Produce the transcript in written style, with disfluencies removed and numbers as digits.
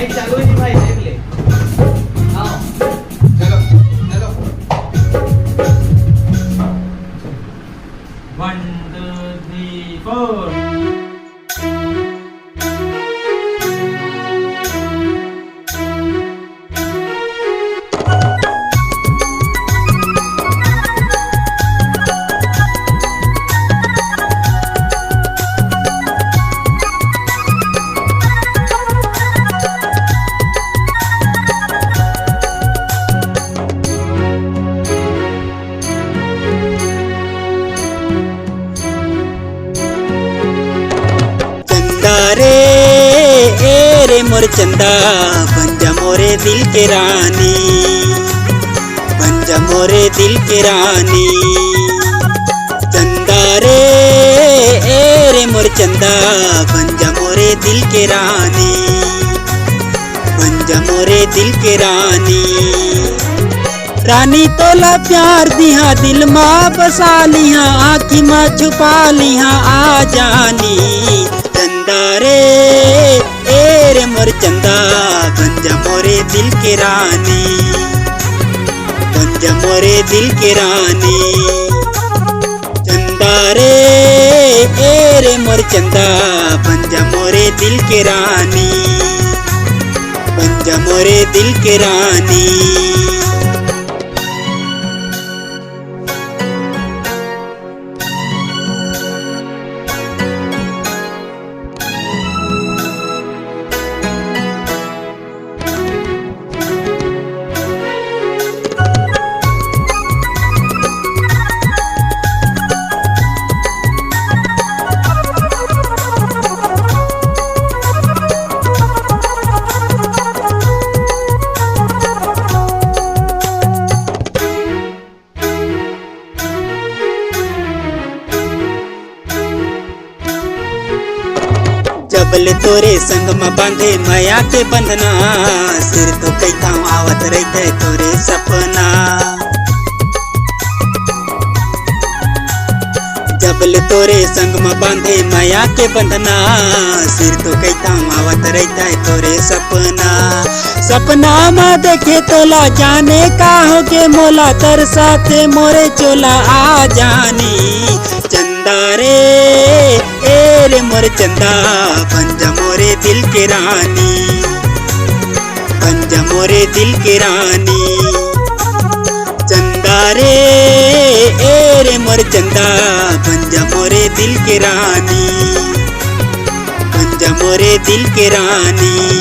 Mic चालू है जी भाई, देख ले। आओ चलो चलो। 1 2 3 4। रे मोर चंदा बन जा मोरे दिल के रानी, बन जा मोरे दिल के रानी। चंदा रे मोर चंदा बन जा मोरे दिल के रानी, बन जा मोरे दिल के रानी। रानी तोला प्यार दिहा दिल माँ बसा लिहा, आँखी माँ छुपा लिहा आ जानी। चंदा रे मोर चंदा बन जा मोरे दिल के रानी, बन जा मोरे दिल के रानी। चंदा रे मोर चंदा बन जा मोरे दिल के रानी, बन जा मोरे दिल के रानी। जबले तोरे संग में बांधे माया के बंधना, सिर तो कई थाम आवत रहते तोरे सपना। जबले तोरे संग में बांधे माया के बंधना, सिर तो कई थाम आवत रहते तोरे सपना। सपना में देखे तोला जाने का हो के मोला, तर साथे मोरे चोला आ जानी। चंदा रे मोर चंदा बन जा मोरे दिल के रानी, बन जा मोरे दिल के रानी। चंदा रे मोर चंदा बन जा मोरे दिल के रानी, बन जा मोरे दिल के रानी।